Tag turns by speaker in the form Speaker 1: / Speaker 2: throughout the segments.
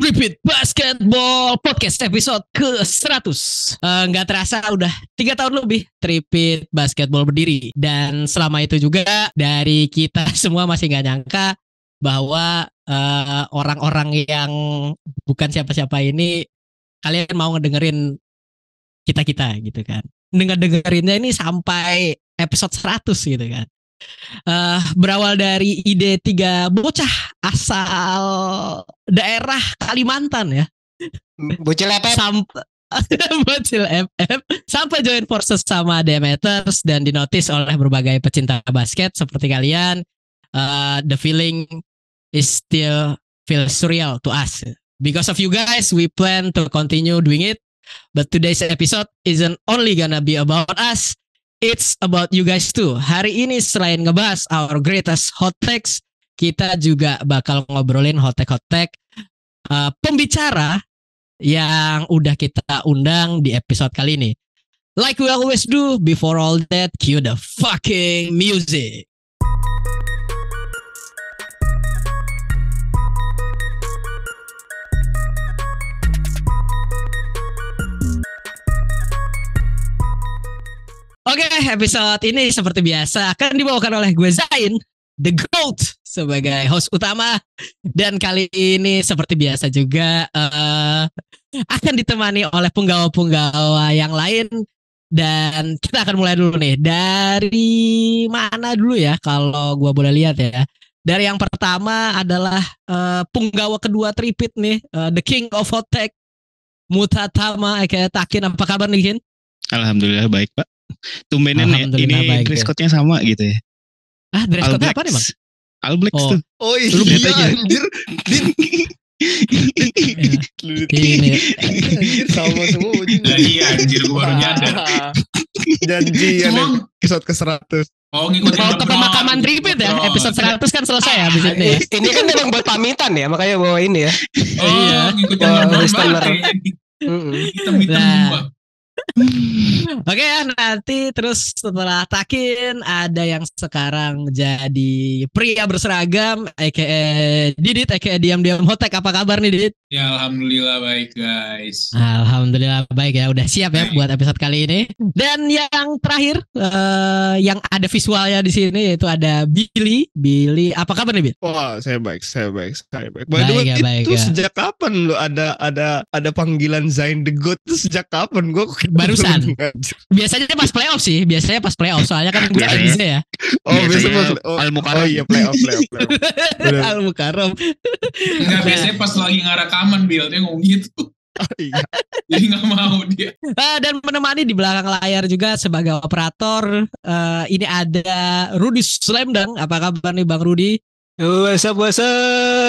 Speaker 1: Repeat Basketball Podcast episode ke-100. Nggak terasa udah 3 tahun lebih Repeat Basketball berdiri. Dan selama itu juga dari kita semua masih nggak nyangka bahwa orang-orang yang bukan siapa-siapa ini kalian mau ngedengerin kita-kita gitu kan. Dengerinnya ini sampai episode 100 gitu kan. Berawal dari ide 3 bocah asal daerah Kalimantan ya.
Speaker 2: Bocil FF
Speaker 1: Bocil FF sampai join forces sama Demeters dan dinotis oleh berbagai pecinta basket seperti kalian. The feeling is still feel surreal to us. Because of you guys, we plan to continue doing it. But today's episode isn't only gonna be about us. It's about you guys too. Hari ini selain ngebahas our greatest hot takes, kita juga bakal ngobrolin hot take pembicara yang udah kita undang di episode kali ini. Like we always do, before all that, cue the fucking music. Oke, episode ini seperti biasa akan dibawakan oleh gue Zain, The GOAT, sebagai host utama. Dan kali ini seperti biasa juga akan ditemani oleh penggawa-penggawa yang lain. Dan kita akan mulai dulu nih. Dari mana dulu ya kalau gue boleh lihat ya. Dari yang pertama adalah penggawa kedua Tripit nih, The King of Hot Take, Mutatama aka Takin. Apa kabar nih Kin?
Speaker 3: Alhamdulillah baik Pak. Tumbenan ya ini dress code-nya sama gitu ya.
Speaker 1: Dress code-nya apa nih Bang?
Speaker 3: All Blacks tuh.
Speaker 2: Oh iya anjir.
Speaker 1: Ini
Speaker 2: sama semua juga.
Speaker 4: Iya anjir gue baru nyadar.
Speaker 2: Janji ya episode ke-100.
Speaker 4: Oh ngikutin
Speaker 1: mau ke pemakaman Tripit ya. Episode 100 kan selesai ya habis ini.
Speaker 2: Ini kan memang buat pamitan ya, makanya bawa ini ya.
Speaker 4: Oh iya, ngikutin
Speaker 2: listener.
Speaker 4: Hitam-hitam semua.
Speaker 1: Oke ya, nanti terus setelah Takin ada yang sekarang jadi pria berseragam aka Didit aka diam-diam hotek. Apa kabar nih Didit?
Speaker 4: Ya alhamdulillah baik guys.
Speaker 1: Alhamdulillah baik ya, udah siap ya buat episode kali ini. Dan yang terakhir yang ada visualnya di sini yaitu ada Billy. Apa kabar nih Bil?
Speaker 2: Wah, saya baik. By the way, itu sejak kapan lo ada panggilan Zain the God itu sejak kapan? Gue
Speaker 1: barusan. Biasanya pas playoff sih. Soalnya kan gue AZ ya.
Speaker 2: Oh, biasanya
Speaker 3: Al-Mukarram.
Speaker 2: Oh iya, playoff.
Speaker 1: Al-Mukarram.
Speaker 4: Enggak, biasanya pas lagi ngarekaman Bill dia ngomong gitu.
Speaker 2: Oh, iya.
Speaker 4: Jadi gak mau dia.
Speaker 1: Dan menemani di belakang layar juga sebagai operator ini ada Rudy Slamdang. Apa kabar nih Bang Rudy?
Speaker 2: What's up?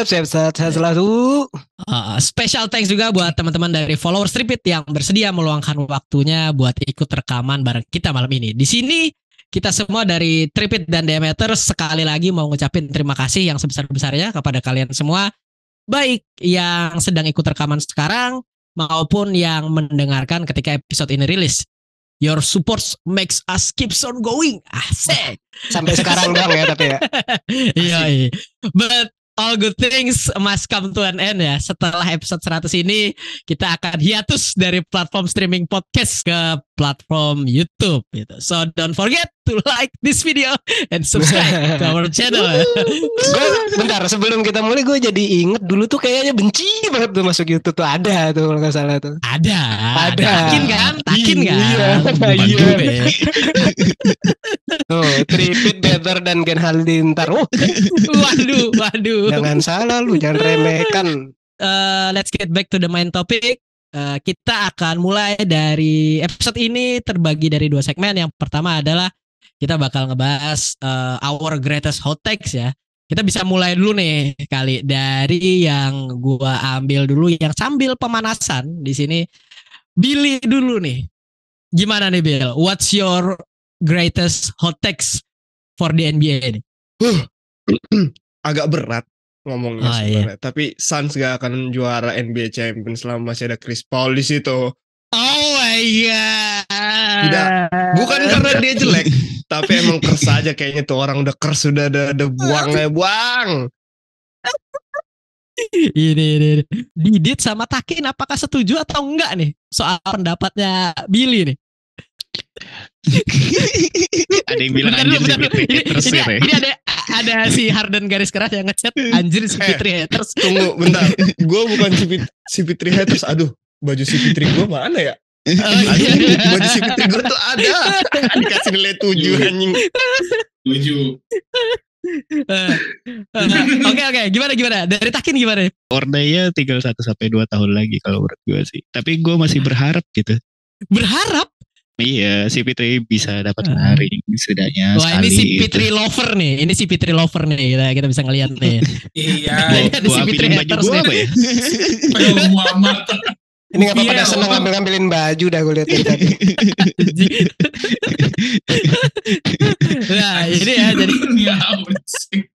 Speaker 2: Sehat selalu.
Speaker 1: Special thanks juga buat teman-teman dari followers Tripit yang bersedia meluangkan waktunya buat ikut rekaman bareng kita malam ini. Di sini kita semua dari Tripit dan Demeter sekali lagi mau ngucapin terima kasih yang sebesar-besarnya kepada kalian semua, baik yang sedang ikut rekaman sekarang maupun yang mendengarkan ketika episode ini rilis. Your support makes us keep on going. Asik.
Speaker 2: Sampai sekarang doang ya tapi ya.
Speaker 1: Iya. But all good things must come to an end ya. Setelah episode 100 ini kita akan hiatus dari platform streaming podcast ke platform YouTube gitu. So don't forget to like this video and subscribe to our channel.
Speaker 2: Gue bentar sebelum kita mulai gue jadi inget dulu tuh kayaknya benci banget tuh masuk YouTube tuh ada tuh kalau nggak salah tuh.
Speaker 1: Ada. Takin kan?
Speaker 2: Iya. Tuh Tripit Better dan Gen Halilintar.
Speaker 1: Waduh.
Speaker 2: Jangan salah lu, jangan remehkan.
Speaker 1: Let's get back to the main topic. Kita akan mulai dari episode ini terbagi dari 2 segmen. Yang pertama adalah kita bakal ngebahas our greatest hot takes ya. Kita bisa mulai dulu nih kali dari yang gua ambil dulu yang sambil pemanasan di sini. Billy dulu nih. Gimana nih Bill? What's your greatest hot takes for the NBA nih?
Speaker 2: Agak berat ngomongnya sebenarnya. Iya. Tapi Suns gak akan juara NBA Champions selama masih ada Chris Paul di situ.
Speaker 1: Oh my god.
Speaker 2: Tidak, bukan karena dia jelek, tapi emang kers aja kayaknya tuh orang udah kers, sudah ada buang.
Speaker 1: Ini. Didit sama Takin apakah setuju atau enggak nih soal pendapatnya Billy nih?
Speaker 3: Ada yang bilang anjir CP3 haters ya.
Speaker 1: Ini ada si Harden garis keras yang ngechat anjir CP3 haters.
Speaker 2: Tunggu bentar. Gue bukan CP3 haters. Aduh, baju CP3 gue mana ya? Baju CP3 gue tuh ada. Dikasih nilai 7 anjing.
Speaker 4: 7.
Speaker 1: Oke, gimana? Dari Takin gimana?
Speaker 3: Ordaya tinggal 1-2 tahun lagi kalau menurut gue sih. Tapi gue masih berharap gitu.
Speaker 1: Berharap?
Speaker 3: Iya, CP3 bisa dapat sehari setidaknya.
Speaker 1: Wah, ini CP3 lover nih. Ini CP3 lover nih. Kita bisa ngeliat nih.
Speaker 4: Iya.
Speaker 3: Gua ambilin baju gue apa ya?
Speaker 4: Muhammad.
Speaker 5: Ini gak apa-apa, seneng ngambilin baju dah gue lihat dari tadi.
Speaker 1: Nah ini ya jadi.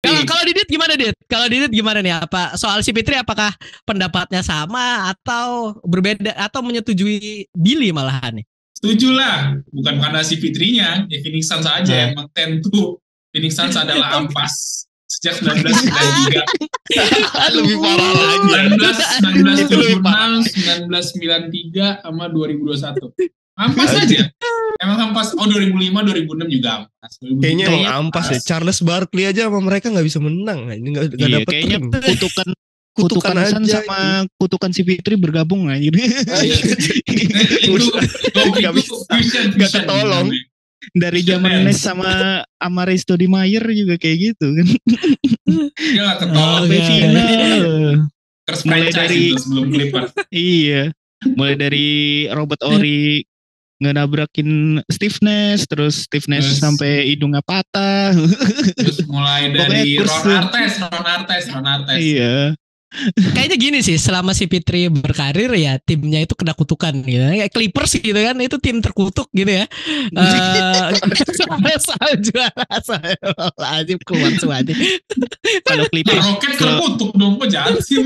Speaker 1: Kalau Didit gimana Dit? Kalau Didit gimana nih? Apa soal CP3 apakah pendapatnya sama atau berbeda atau menyetujui Billy malahan nih?
Speaker 4: Setuju lah, bukan karena CP3-nya, ya Phoenix Suns aja emang tentu Phoenix Suns adalah ampas sejak 1993.
Speaker 2: Lebih parah lagi.
Speaker 4: 1976, 1993 sama 2021. Ampas aja. Emang ampas. 2005, 2006 juga ampas.
Speaker 2: Kayaknya emang ampas ya. Charles Barkley aja sama mereka nggak bisa menang. Ini nggak dapet. Kayaknya kutukan
Speaker 3: Sun
Speaker 2: aja
Speaker 3: sama kutukan CP3 bergabung aja.
Speaker 4: Itu
Speaker 2: gak ketolong.
Speaker 3: Dari zaman Nes sama Amare Stoudemire juga kayak gitu kan.
Speaker 4: Dia gak ketolong. Terus mulai dari sebelum Clippers.
Speaker 3: Iya. Mulai dari Robert Horry ngenabrakin Steve Nash, terus Steve Nash sampai hidungnya patah.
Speaker 4: Terus mulai dari Ron Artest.
Speaker 3: Iya.
Speaker 1: Kayaknya gini sih, selama si Fitri berkarir ya timnya itu kena kutukan gitu. Kayak Clippers gitu kan, itu tim terkutuk gitu ya. Soal juara aja keluar semuanya.
Speaker 3: Kalau Clippers
Speaker 4: Rockets terkutuk dong, kok jahat sih.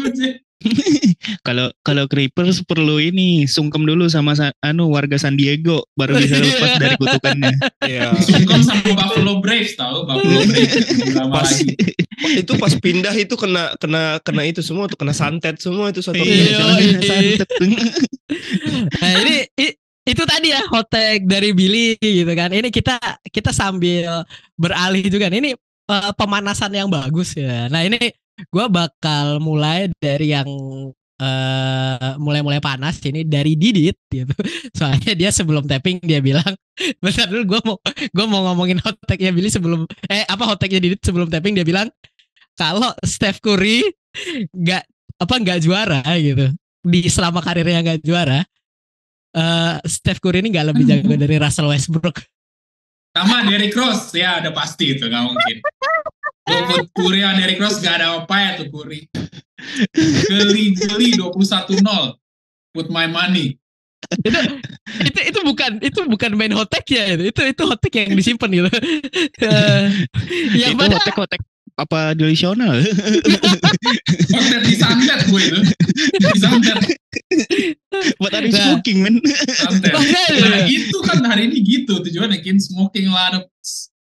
Speaker 3: Kalau Clippers perlu ini sungkem dulu sama warga San Diego baru bisa lepas dari kutukannya.
Speaker 2: Iya.
Speaker 4: Sungkem sama Buffalo Braves tahu, Buffalo Braves.
Speaker 2: Itu pas pindah itu kena itu semua tuh, kena santet semua itu satu.
Speaker 3: Santet.
Speaker 1: Nah, ini itu tadi ya hot take dari Billy gitu kan. Ini kita sambil beralih juga. Ini pemanasan yang bagus ya. Nah, ini gue bakal mulai dari yang mulai panas ini dari Didit gitu. Soalnya dia sebelum tapping dia bilang, bentar dulu gue mau ngomongin hot take-nya Billy sebelum hot take-nya Didit sebelum tapping dia bilang kalau Steph Curry nggak juara gitu di selama karirnya nggak juara, Steph Curry ini nggak lebih jago dari Russell Westbrook.
Speaker 4: Sama Derrick Rose ya ada pasti itu nggak mungkin. Put Curry sama Derrick Rose gak ada apa ya tuh Curry. Geli 21-0. Put my money. itu bukan main hot take ya itu hot take yang disimpan gitu.
Speaker 3: Yang mana hot take apa delusional?
Speaker 4: Hot take disantet gue itu. Disantet.
Speaker 3: What are you smoking man?
Speaker 4: Nah itu kan hari ini gitu tujuannya bikin smoking a lot of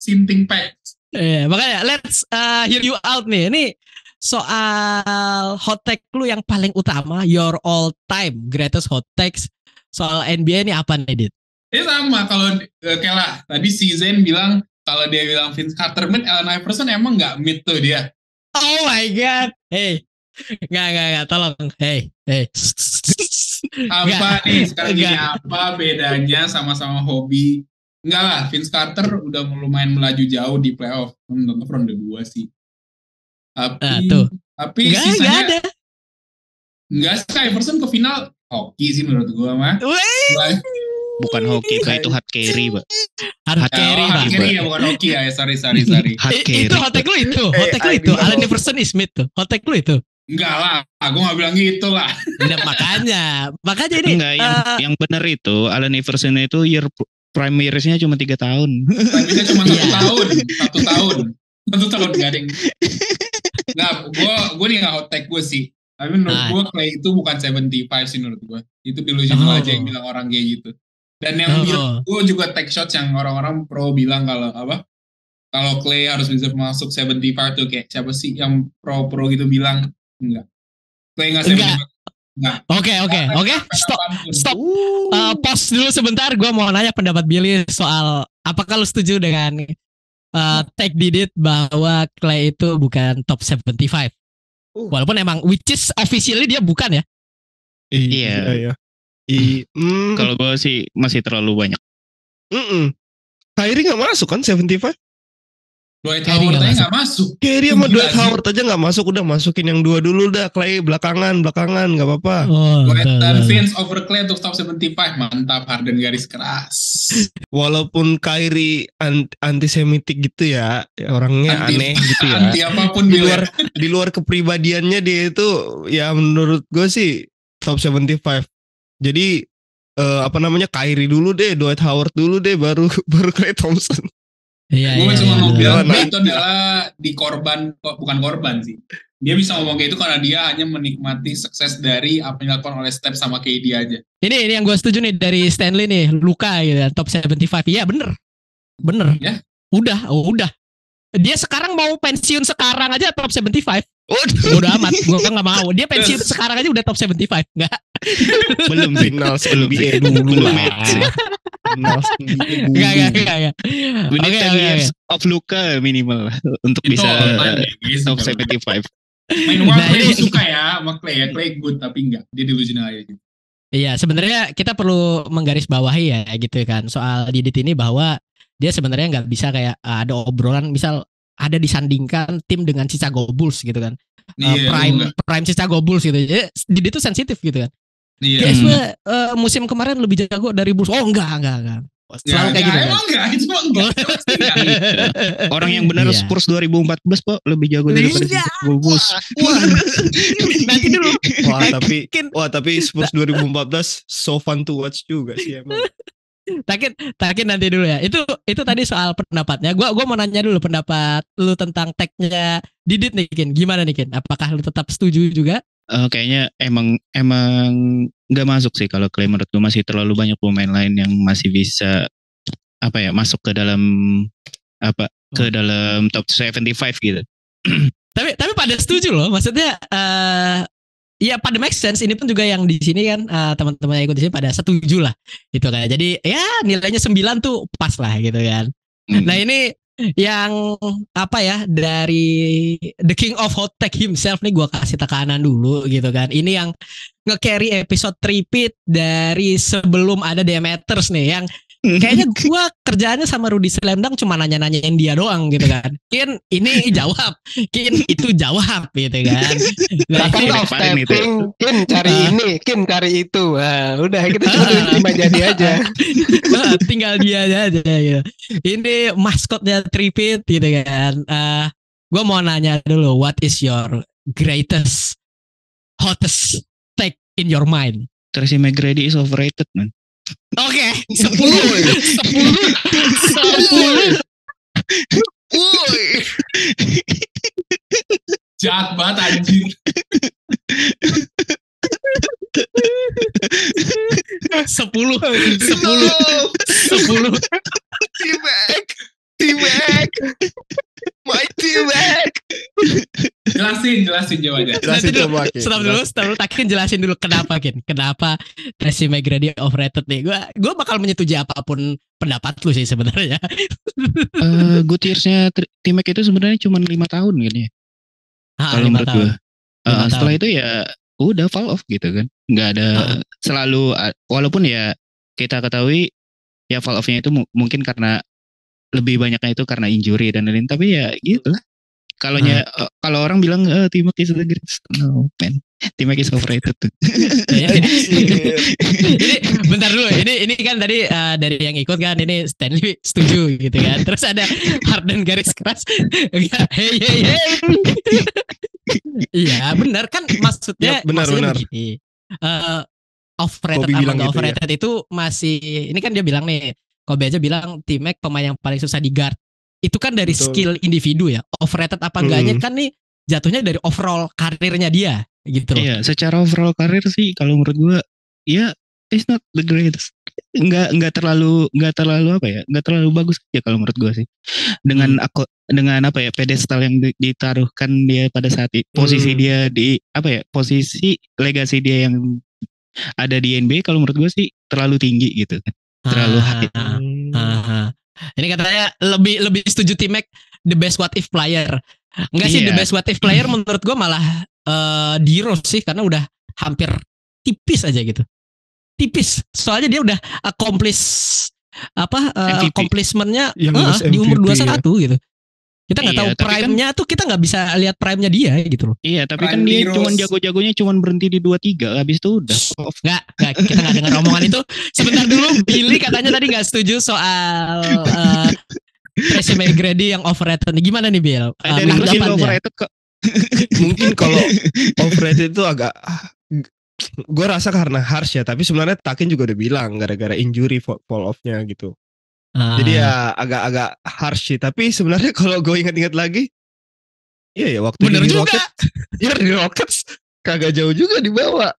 Speaker 4: sinting packs.
Speaker 1: Makanya let's hear you out nih. Ini soal hot take lu yang paling utama, your all time greatest hot takes soal NBA ini apa nih, Dit?
Speaker 4: Ini sama kalau kayak lah tadi si Zain bilang kalau dia bilang Vince Carter mid, Allen Iverson emang nggak mid tuh dia.
Speaker 1: Oh my god, hey, nggak, tolong, hey.
Speaker 4: Apa nih sekarang gini apa bedanya sama-sama hobi? Enggak lah, Vince Carter udah lumayan melaju jauh di playoff. Nonton ronde 2 sih. Tapi sisanya enggak sih, Iverson ke final hoki sih menurut gua mah.
Speaker 3: Bukan hoki, itu hard carry, Pak.
Speaker 1: Hard carry
Speaker 4: ya, bukan hoki ya. Sorry.
Speaker 3: Hard carry.
Speaker 1: Itu hot take lu itu. Allen Iverson is mid tuh. Hot take lu itu.
Speaker 4: Enggak lah, aku gak bilang gitu lah.
Speaker 1: Nah, makanya ini.
Speaker 3: Enggak, yang benar itu Allen Iverson itu year prime years-nya cuma 3 tahun.
Speaker 4: Prime cuma 1 tahun. 1 tahun. 1 tahun gak ada yang. Nggak, gue nih gak hot take gue sih. Tapi menurut gue Clay itu bukan 75 sih menurut gue. Itu delusional aja yang bilang orang kayak gitu. Dan yang bilang, gue juga take shots yang orang-orang pro bilang kalau Clay harus bisa masuk 75 tuh kayak siapa sih yang pro gitu bilang enggak. Clay nggak
Speaker 1: Enggak.
Speaker 4: 75. Enggak.
Speaker 1: Oke. Stop. Pause dulu sebentar. Gue mau nanya pendapat Billy soal apakah lu setuju dengan take Didit bahwa Clay itu bukan top 75. Walaupun emang which is officially dia bukan ya.
Speaker 3: Iya. Kalau gue sih masih terlalu banyak.
Speaker 2: Kyrie nggak masuk kan 75?
Speaker 4: Dwight
Speaker 1: Kyrie
Speaker 4: Howard
Speaker 1: nggak
Speaker 4: aja nggak masuk.
Speaker 2: Kyrie sama
Speaker 4: Gila
Speaker 2: Dwight
Speaker 4: sih.
Speaker 2: Howard aja nggak masuk, udah masukin yang 2 dulu dah. Clay belakangan nggak apa-apa.
Speaker 1: Oh,
Speaker 4: Dwight
Speaker 1: betul,
Speaker 4: dan
Speaker 1: betul.
Speaker 4: Vince over Clay untuk top 75. Mantap, Harden garis keras.
Speaker 2: Walaupun Kyrie antisemitik gitu ya, orangnya aneh gitu ya.
Speaker 4: Anti apapun
Speaker 2: Di luar kepribadiannya dia itu ya menurut gue sih top 75. Jadi Kyrie dulu deh, Dwight Howard dulu deh, baru Klay Thompson.
Speaker 1: Iya,
Speaker 4: Gue cuma mau
Speaker 1: betul.
Speaker 4: bilang itu adalah bukan korban sih. Dia bisa ngomong kayak itu karena dia hanya menikmati sukses dari apa yang dilakukan oleh Steph sama KD aja.
Speaker 1: Ini yang gue setuju nih dari Stanley nih, Luka gitu, top 75. Iya bener.
Speaker 4: Ya.
Speaker 1: Udah. Dia sekarang mau pensiun sekarang aja top 75. Udah amat, gue kan gak mau. Dia pensiun sekarang aja udah top 75. Enggak.
Speaker 3: Belum
Speaker 2: Final NBA dulu lah. Final NBA dulu.
Speaker 1: Enggak.
Speaker 3: We need 10
Speaker 1: Oke.
Speaker 3: years of Luka minimal lah untuk
Speaker 4: Itu
Speaker 3: bisa
Speaker 4: all time ya, guys.
Speaker 3: top 75.
Speaker 4: Main Warclay
Speaker 1: Nah,
Speaker 4: gue suka ya sama Clay ya. Clay good tapi enggak. Dia delusional aja gitu.
Speaker 1: Iya, sebenarnya kita perlu menggarisbawahi ya gitu kan soal Didit ini bahwa dia sebenarnya nggak bisa kayak ada obrolan misal ada disandingkan tim dengan Chicago Bulls gitu kan. Prime Chicago Bulls gitu. Jadi Didit itu sensitif gitu kan.
Speaker 4: Iya.
Speaker 1: Guys, musim kemarin lebih jago dari Bulls. Oh enggak. Selalu kayak gitu.
Speaker 4: Emang enggak, itu mah enggak. Pasti enggak.
Speaker 3: Orang yang benar
Speaker 1: Iya.
Speaker 3: Spurs 2014 kok lebih jago daripada Chicago Bulls.
Speaker 1: Nanti dulu.
Speaker 2: Wah tapi Spurs 2014 so fun to watch juga sih emang.
Speaker 1: Takin nanti dulu ya. Itu tadi soal pendapatnya. Gua mau nanya dulu pendapat lu tentang tag-nya Didit nih Kin. Gimana nih Kin? Apakah lu tetap setuju juga?
Speaker 3: Kayaknya emang nggak masuk sih kalau Clay. Menurut gue masih terlalu banyak pemain lain yang masih bisa masuk ke dalam dalam top 75 gitu.
Speaker 1: Tapi pada setuju loh. Maksudnya ya pada make sense. Ini pun juga yang di sini kan teman-teman yang ikut di sini pada setuju lah gitu kan. Jadi ya nilainya 9 tuh pas lah gitu kan. Nah ini yang dari the king of hot tag himself nih gue kasih tekanan dulu gitu kan. Ini yang nge-carry episode repeat dari sebelum ada Demeters nih yang kayaknya gue kerjaannya sama Rudy Slamdang cuma nanya-nanyain dia doang gitu kan. Kin ini jawab, Kin itu jawab gitu kan. Nah,
Speaker 5: Kan
Speaker 3: ini
Speaker 5: off
Speaker 3: kemarin itu.
Speaker 5: tapping, Kin cari ini, Kin cari itu. Nah, udah kita cuma terima jadi aja.
Speaker 1: tinggal dia aja gitu. Ini maskotnya Tripit gitu kan. Gue mau nanya dulu, what is your greatest hottest take in your mind?
Speaker 3: Tracy McGrady is overrated man.
Speaker 1: Oke, 10.
Speaker 4: Jahat banget anjir.
Speaker 1: 10.
Speaker 2: T-Mac my T-Mac.
Speaker 4: Jelasin jawabannya.
Speaker 2: Jelasin coba Kin.
Speaker 1: Stop dulu, Takin jelasin dulu kenapa Kin. Kenapa Tracy McGrady overrated nih? Gue bakal menyetujui apapun pendapat lu sih sebenarnya.
Speaker 3: Good years-nya T-Mac itu sebenarnya cuma 5 tahun kan ya. Kalau
Speaker 1: 5
Speaker 3: menurut
Speaker 1: tahun.
Speaker 3: gue.
Speaker 1: 5
Speaker 3: Setelah
Speaker 1: tahun.
Speaker 3: itu ya udah fall off gitu kan. Nggak ada selalu walaupun ya kita ketahui ya fall off-nya itu mungkin karena lebih banyaknya itu karena injury dan lain-lain, tapi ya gitu lah. Kalau orang bilang T-Mac is the greatest, no man, T-Mac is overrated tuh.
Speaker 1: Ini bentar dulu. Ini kan tadi dari yang ikut kan ini Stanley setuju gitu kan. Terus ada Harden garis keras. Hey. Iya benar kan maksudnya.
Speaker 2: Ya, benar.
Speaker 1: Begini. Overrated
Speaker 2: Kobe
Speaker 1: sama
Speaker 2: bilang
Speaker 1: nggak
Speaker 2: gitu
Speaker 1: overrated itu masih. Ini kan dia bilang nih. Kobe aja bilang T-Mac pemain yang paling susah di guard. Itu kan dari
Speaker 2: Betul.
Speaker 1: skill individu ya. Overrated apa enggaknya kan nih jatuhnya dari overall karirnya dia gitu loh.
Speaker 3: Iya, secara overall karir sih kalau menurut gue ya it's not the greatest. nggak terlalu apa ya, nggak terlalu bagus ya kalau menurut gue sih, dengan apa ya, pedestal yang ditaruhkan dia pada saat posisi dia di apa ya, posisi legasi dia yang ada di NBA, kalau menurut gue sih terlalu tinggi gitu kan, terlalu high.
Speaker 1: Ini katanya lebih setuju T-Mac the best what if player. Enggak sih, the best what if player menurut gue malah D-Rose sih, karena udah hampir tipis aja gitu. Tipis. Soalnya dia udah accomplishment-nya di umur 21 ya. Gitu. Kita nggak tahu prime-nya tuh, kita nggak bisa lihat prime-nya dia gitu loh.
Speaker 3: Iya, tapi prime kan dia cuman jago-jagonya cuman berhenti di 23, habis itu udah.
Speaker 1: Nggak, kita nggak dengar omongan itu. Sebentar dulu, Billy katanya tadi nggak setuju soal Tracy McGrady yang overrated. Gimana nih Bill?
Speaker 3: Dari overrated kok.
Speaker 2: Mungkin kalau overrated itu agak, gue rasa karena harsh ya, tapi sebenarnya Takin juga udah bilang gara-gara injury fall off-nya gitu. Jadi ya agak harsh sih, tapi sebenarnya kalau gue ingat-ingat lagi, iya ya waktu
Speaker 1: bener
Speaker 2: di
Speaker 1: juga.
Speaker 2: Rockets, ya di Rockets kagak jauh juga di bawah.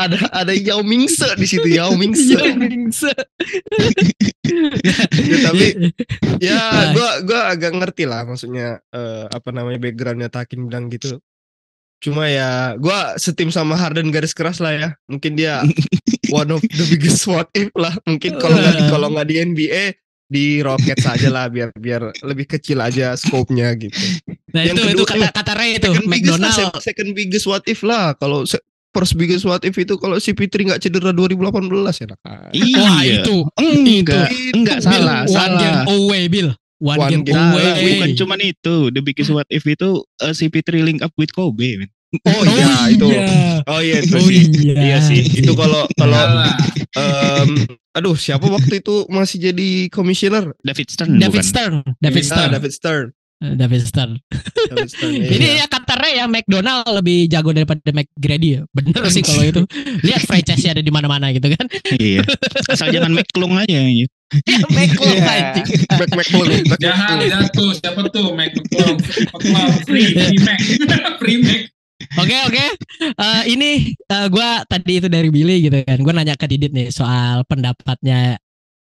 Speaker 2: ada Yao Mingse di situ, Yao Mingse. Ya, tapi ya gue agak ngerti lah maksudnya backgroundnya Takin bilang gitu. Cuma ya gue setim sama Harden garis keras lah ya. Mungkin dia one of the biggest what if lah. Mungkin kalau nggak di NBA di Rockets aja lah, biar lebih kecil aja scope-nya gitu.
Speaker 1: Nah yang itu kata Ray itu McDonald
Speaker 2: second biggest what if lah. Kalau first biggest what if itu kalau si Fitri nggak cedera 2018 ya kan.
Speaker 3: Iya. Enggak salah.
Speaker 1: One game away Bill. One game away.
Speaker 3: Bukan cuma itu. The biggest what if itu CP3 link up with Kobe.
Speaker 2: Oh iya itu. Oh iya itu sih. Iya sih. Itu kalau siapa waktu itu masih jadi komisioner?
Speaker 3: David Stern.
Speaker 1: Ini ya kata Ray ya, McDonald lebih jago daripada McGrady ya. Bener sih kalau itu. Lihat franchise-nya ada di mana-mana gitu kan.
Speaker 3: Iya. Asal jangan McClung aja ya.
Speaker 1: McClung aja.
Speaker 2: McClung.
Speaker 4: Jangan tuh, siapa tuh McClung? Free Mac.
Speaker 1: Oke. Ini gue tadi itu dari Billy gitu kan. Gue nanya ke Didit nih soal pendapatnya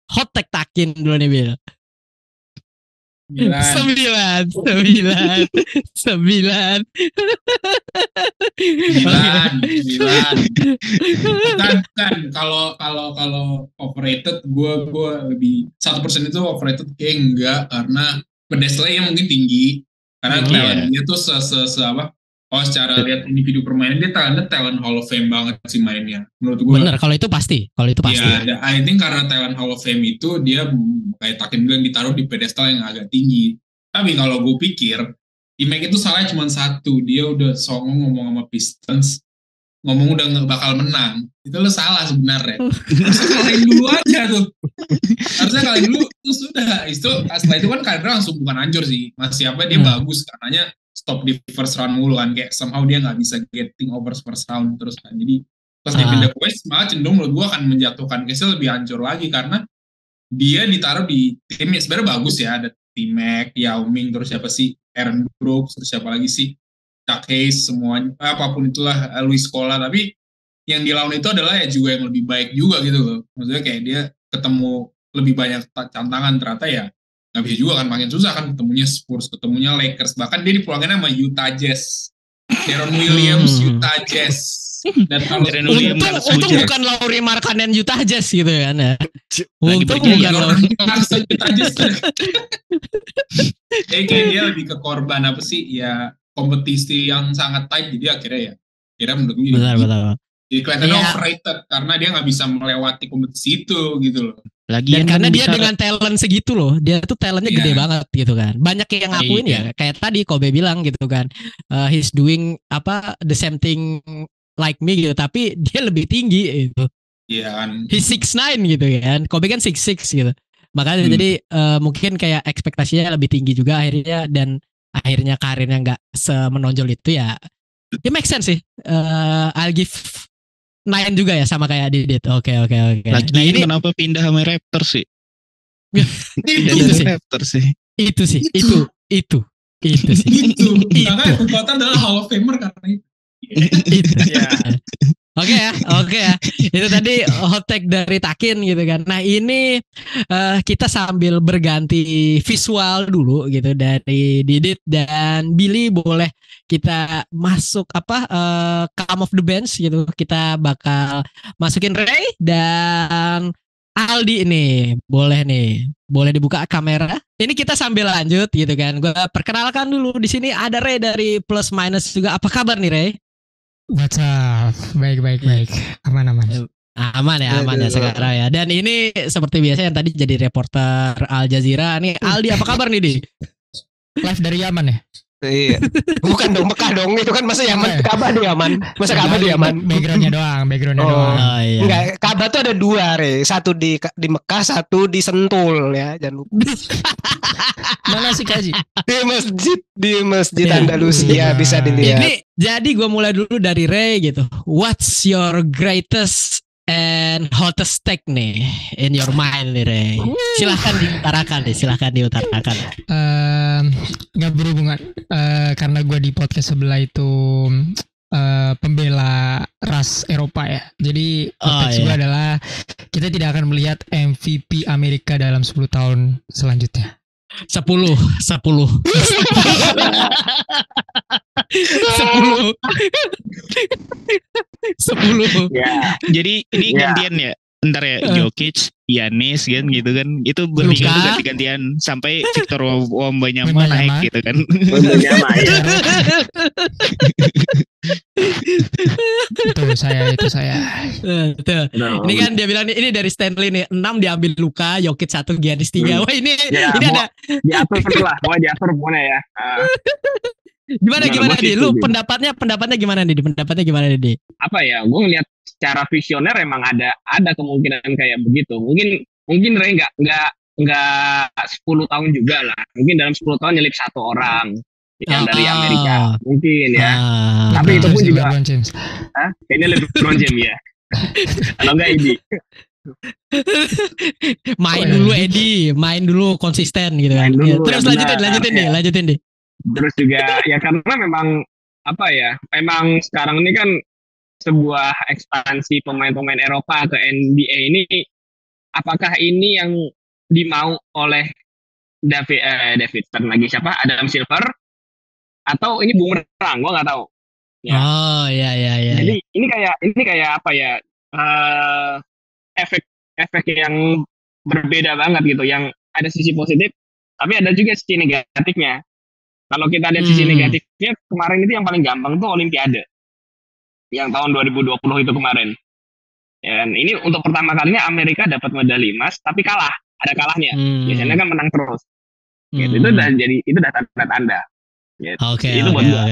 Speaker 1: hot take Takin dulu nih Bill. 9.
Speaker 4: Kan kalau overrated gue lebih 1% itu overrated kayak enggak, karena pedestalnya mungkin tinggi, karena dia tuh secara lihat individu permainan dia talent Hall of Fame banget sih mainnya menurut gue.
Speaker 1: Bener, kalau itu pasti.
Speaker 4: Ya, I think karena talent Hall of Fame itu dia kayak Takin bilang ditaruh di pedestal yang agak tinggi. Tapi kalau gue pikir T-Mac itu salahnya cuma satu, dia udah songong ngomong sama Pistons, ngomong udah nggak bakal menang. Itu lo salah sebenarnya. Harusnya kalahin dulu aja tuh. Harusnya kalahin dulu terus sudah. Setelah itu kan karirnya langsung bukan hancur sih. Masih dia bagus karenanya stop di first round mulu kan, kayak somehow dia nggak bisa getting over first round terus kan. Jadi pas dia pindah ke West malah cenderung menurut gue akan menjatuhkan case lebih hancur lagi, karena dia ditaruh di tim yang sebenarnya bagus ya, ada T-Mac, Yao Ming, terus siapa sih Aaron Brooks, terus siapa lagi sih Chuck Hayes, semuanya apapun itulah, Luis Scola, tapi yang dilawan itu adalah ya juga yang lebih baik juga gitu loh. Maksudnya kayak dia ketemu lebih banyak tantangan, ternyata ya nggak bisa juga kan, makin susah kan, ketemunya Spurs, ketemunya Lakers, bahkan dia dipulangin sama Utah Jazz, Deron Williams, Utah Jazz. Dan
Speaker 1: untung bukan Lauri Markkanen Utah Jazz gitu kan ya.
Speaker 4: Untung bukan Lauri Markkanen Utah Jazz. Kayak dia lebih ke korban apa sih ya, kompetisi yang sangat tight, jadi akhirnya ya kira menurut gue
Speaker 1: betul.
Speaker 4: Jadi kelihatannya overrated karena dia nggak bisa melewati kompetisi itu gitu loh.
Speaker 1: Dan karena dia dengan talent segitu loh, dia tuh talentnya gede banget gitu kan. Banyak yang ngakuin ya, kayak tadi Kobe bilang gitu kan, he's doing the same thing like me gitu, tapi dia lebih tinggi gitu.
Speaker 4: Iya kan.
Speaker 1: He's 6'9" gitu kan, Kobe kan 6'6" gitu. Makanya jadi mungkin kayak ekspektasinya lebih tinggi juga akhirnya, dan akhirnya karirnya nggak semenonjol itu ya. It makes sense sih. I'll give 9 juga ya, sama kayak Didit. Oke.
Speaker 3: Lagi nah, ini kenapa pindah sama Raptors sih?
Speaker 1: Itu sih.
Speaker 4: Karena kekuatan adalah Hall of Famer karena itu.
Speaker 1: Oke ya, oke ya. Itu tadi hot take dari Takin gitu kan. Nah ini kita sambil berganti visual dulu gitu dari Didit dan Billy, boleh kita masuk come of the bench gitu. Kita bakal masukin Ray dan Aldi nih. Boleh dibuka kamera. Ini kita sambil lanjut gitu kan. Gue perkenalkan dulu, di sini ada Ray dari Plus Minus juga. Apa kabar nih Ray?
Speaker 6: What's up? Baik. Aman.
Speaker 1: Aman ya sekarang ya. Dan ini seperti biasa yang tadi jadi reporter Al Jazeera nih, Aldi apa kabar nih Di?
Speaker 6: Live dari Yaman ya?
Speaker 5: Iya. Bukan dong, Mekah dong. Itu kan masa Yaman, Ka'bah di Yaman. Masa Ka'bah di Yaman.
Speaker 6: Backgroundnya doang.
Speaker 1: Oh iya.
Speaker 5: Enggak, Ka'bah tuh ada dua, Re. Satu di Mekah, satu di Sentul ya. Jangan lupa.
Speaker 6: Mana sih Kaji?
Speaker 5: Di masjid Andalusia bisa dilihat.
Speaker 1: Ini jadi gue mulai dulu dari Ray gitu. What's your greatest and hottest take nih in your mind nih Ray? Silahkan diutarakan.
Speaker 6: Nggak berhubungan karena gue di podcast sebelah itu pembela ras Eropa ya. Jadi konteks gue adalah kita tidak akan melihat MVP Amerika dalam 10 tahun selanjutnya.
Speaker 1: 10
Speaker 3: Ya. Jadi ini gantian ya. Ntar ya Jokic, Giannis kan gitu kan. Itu bertiga tuh ganti-gantian sampai Victor Wembanyama naik gitu kan.
Speaker 5: Wembanyama ya.
Speaker 6: Itu saya.
Speaker 1: Tuh. Ini kan dia bilang ini dari Stanley nih, 6 diambil Luka, Jokic 1, Giannis 3. Wah ini ada
Speaker 7: diatur lah, mau diatur pokoknya ya.
Speaker 1: Gimana Di? Lu pendapatnya gimana nih? Pendapatnya gimana nih?
Speaker 7: Apa ya? Gue ngeliat secara visioner emang ada kemungkinan kayak begitu. Mungkin Ray nggak 10 tahun juga lah. Mungkin dalam 10 tahun nyelip satu orang yang dari Amerika. Mungkin ya. Tapi itu pun juga. Kayaknya LeBron James ya. Kalau nggak ini.
Speaker 1: main dulu konsisten gitu kan. Terus lanjutin deh.
Speaker 7: Terus juga ya karena memang memang sekarang ini kan sebuah ekspansi pemain-pemain Eropa ke NBA ini, apakah ini yang dimau oleh Davidson lagi siapa? Adam Silver atau ini bumerang? Gua nggak tahu. Ya.
Speaker 1: Oh iya.
Speaker 7: Jadi ini kayak apa ya? Efek yang berbeda banget gitu, yang ada sisi positif tapi ada juga sisi negatifnya. Kalau kita lihat sisi negatifnya, kemarin itu yang paling gampang tuh Olimpiade yang tahun 2020 itu kemarin. Dan ini untuk pertama kalinya Amerika dapat medali emas tapi kalah, ada kalahnya. Biasanya kan menang terus. Gitu. Itu udah tanda-tanda. Gitu.
Speaker 1: Oke.
Speaker 7: Itu buat gua.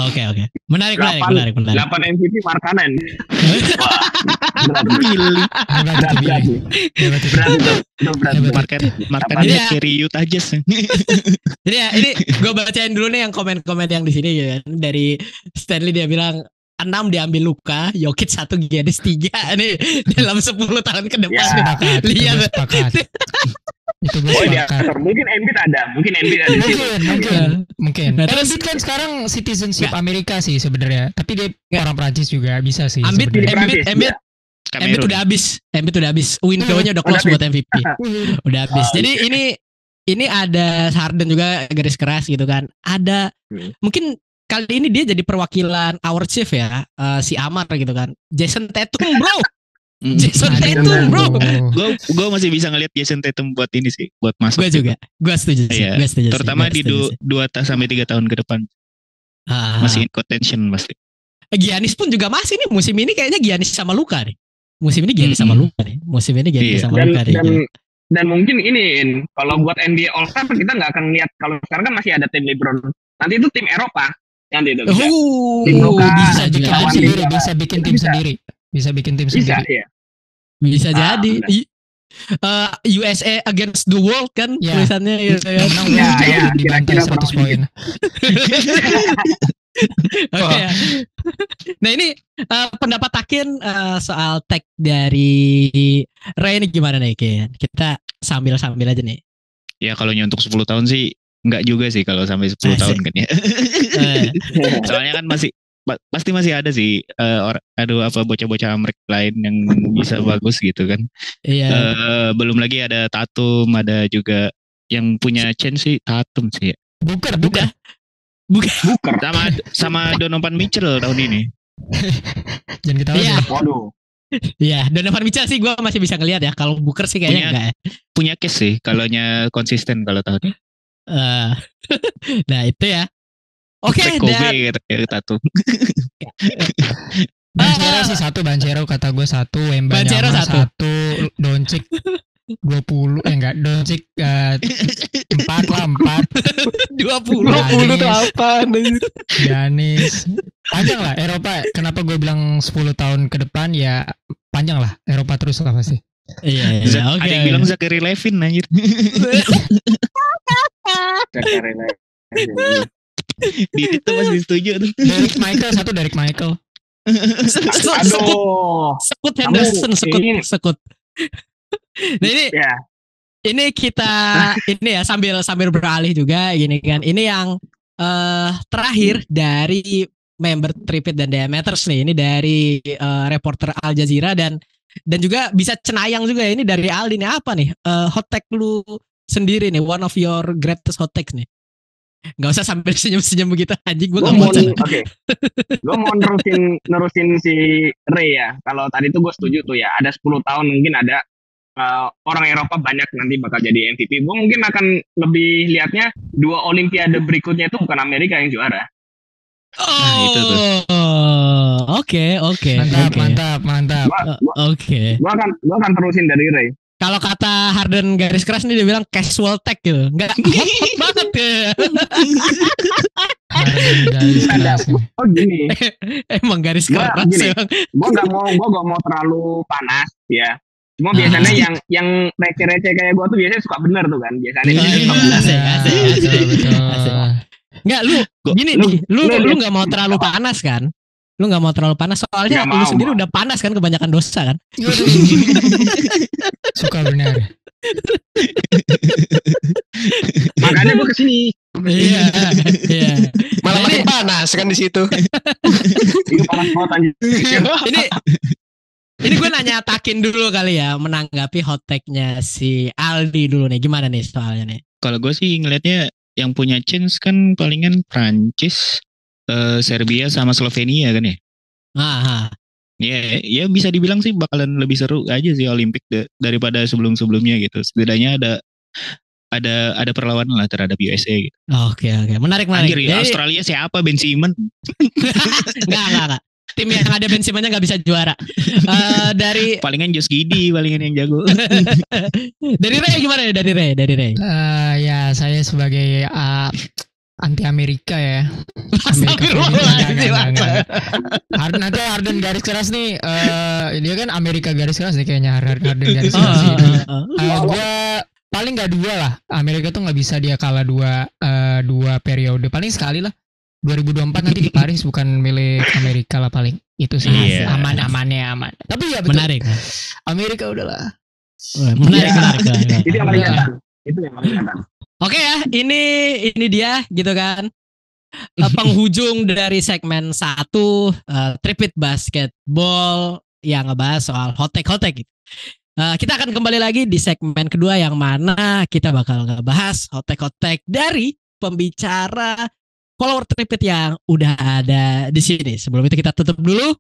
Speaker 1: Oke. Menarik.
Speaker 7: 8 MVP Markkanen.
Speaker 3: Berat. Markkanen carry youth aja sih.
Speaker 1: Jadi ya ini gue bacain dulu nih yang komen-komen yang di sini ya kan. Dari Stanley dia bilang 6 diambil Luka, Jokic 1, Giannis 3 nih dalam 10 tahun ke depan. Lihat.
Speaker 6: Itu gue sepakat.
Speaker 7: Mungkin Embiid ada.
Speaker 6: Mungkin. Nah, Embiid kan sekarang citizenship Amerika sih sebenarnya. Tapi dia orang Prancis juga bisa sih.
Speaker 1: Embiid udah habis. Window-nya udah close buat MVP. Udah habis. Jadi ini ada Harden juga garis keras gitu kan. Ada mungkin kali ini dia jadi perwakilan our chief ya, si Amar gitu kan. Jason Tatum bro.
Speaker 3: Gue masih bisa ngelihat Jason Tatum buat ini sih, buat masuk.
Speaker 1: Gue setuju sih.
Speaker 3: Terutama di 2 sampai 3 tahun ke depan. Masih in contention pasti.
Speaker 1: Giannis pun juga masih nih musim ini, kayaknya Giannis sama Luka nih. Musim ini Giannis sama Luka nih.
Speaker 7: Dan mungkin ini kalau buat NBA All Star kita nggak akan lihat, kalau sekarang kan masih ada tim LeBron. Nanti itu tim Eropa yang itu
Speaker 6: bisa bikin tim sendiri. Bisa
Speaker 7: ya.
Speaker 1: Bisa jadi. USA against the world kan tulisannya gitu ya.
Speaker 6: Dibantai 100 poin.
Speaker 1: Oke. Nah ini pendapat Takin soal tag dari Ray ini gimana nih Ken? Kita sambil aja nih.
Speaker 3: Ya kalau untuk 10 tahun sih enggak juga sih kalau sampai 10 tahun kan ya. Soalnya kan pasti masih ada sih bocah-bocah Amerika lain yang bisa bagus gitu kan.
Speaker 1: Iya.
Speaker 3: Belum lagi ada Tatum, ada juga yang punya chance sih Tatum sih.
Speaker 6: Bukan.
Speaker 3: Sama Donovan Mitchell tahun ini.
Speaker 6: Jangan ketawa.
Speaker 1: Iya.
Speaker 7: Waduh.
Speaker 1: Iya, Donovan Mitchell sih gue masih bisa ngelihat ya. Kalau Booker sih kayaknya enggak ya.
Speaker 3: Punya case sih, kalaunya konsisten kalau tahun ini.
Speaker 1: Nah itu ya. Oke,
Speaker 3: Kobe kayak Tatum.
Speaker 6: Banchero kata gue 1,
Speaker 1: Banchero
Speaker 6: Wembanyama 1, Doncic 20 Doncic 4 lah 4
Speaker 5: 20 tuh apa?
Speaker 6: Giannis panjang lah Eropa. Kenapa gue bilang 10 tahun ke depan ya panjang lah Eropa terus lah pasti.
Speaker 1: Iya. Oke.
Speaker 3: Ada yang bilang Zachary Levin anjir.
Speaker 7: Zachary Levin.
Speaker 3: Di itu masih setuju tuh.
Speaker 6: Derek Michael.
Speaker 7: Aduh.
Speaker 1: Sekut Henderson, sekut. Nah ini kita ini ya sambil beralih juga gini kan. Ini yang terakhir dari member Tripit dan Diameters nih. Ini dari reporter Al Jazeera dan juga bisa cenayang juga ya. Ini dari Aldi nih, apa nih hot take lu sendiri nih, one of your greatest hot takes nih. Gak usah sambil senyum-senyum begitu anjing, gue gak mau.
Speaker 7: Oke. Gue mau nerusin si Ray ya. Kalau tadi tuh gue setuju tuh ya, ada 10 tahun mungkin ada orang Eropa banyak nanti bakal jadi MVP. Gue mungkin akan lebih lihatnya 2 Olimpiade berikutnya itu bukan Amerika yang juara.
Speaker 3: Itu tuh.
Speaker 1: Oke.
Speaker 6: Mantap.
Speaker 1: Oke.
Speaker 7: Gue akan terusin dari Ray.
Speaker 1: Kalau kata Harden garis keras nih dia bilang casual tag gitu. Enggak hot banget ya.
Speaker 6: Harden garis keras.
Speaker 7: Oh gini.
Speaker 1: Emang garis keras emang.
Speaker 7: Gue gak mau terlalu panas ya. Cuma biasanya yang receh-receh kayak gue tuh biasanya suka bener tuh kan. Biasanya
Speaker 1: Asik. Enggak, lu gak mau terlalu panas kan? Lu gak mau terlalu panas soalnya lu sendiri udah panas kan, kebanyakan dosa kan.
Speaker 6: Suka benar.
Speaker 7: Makanya gue kesini.
Speaker 1: Iya.
Speaker 5: Malah makin panas kan di situ.
Speaker 7: Itu panas banget anjir.
Speaker 1: Ini gue nanya Takin dulu kali ya, menanggapi hot take-nya si Aldi dulu nih. Gimana nih soalnya nih?
Speaker 3: Kalau gue sih ngelihatnya yang punya chance kan palingan Prancis, Serbia sama Slovenia kan ya. Ya bisa dibilang sih bakalan lebih seru aja sih Olimpik daripada sebelum-sebelumnya gitu. Setidaknya ada perlawanan lah terhadap USA gitu.
Speaker 1: Oke. Menarik.
Speaker 3: Anjir, Australia siapa? Ben Simmons?
Speaker 1: Enggak. Tim yang ada Ben Simmons nggak bisa juara. Dari
Speaker 3: palingan Josh Giddey palingan yang jago.
Speaker 1: Dari Ray gimana ya? Dari Ray.
Speaker 6: Ya saya sebagai anti Amerika ya. Harden garis keras nih. Dia kan Amerika garis keras nih kayaknya. Harden garis keras. Gue paling nggak 2 lah. Amerika tuh nggak bisa dia kalah 2 periode. Paling sekali lah. 2024 nanti di Paris bukan milik Amerika lah paling. Itu sih aman. Tapi ya betul. Menarik. Amerika udahlah.
Speaker 1: Menarik.
Speaker 7: Itu yang paling kelihatan.
Speaker 1: Oke ya, ini dia gitu kan. Penghujung dari segmen 1 Tripit Basketball yang ngebahas soal hot take gitu. Kita akan kembali lagi di segmen kedua yang mana kita bakal ngebahas hot take dari pembicara follower Tripit yang udah ada di sini. Sebelum itu kita tutup dulu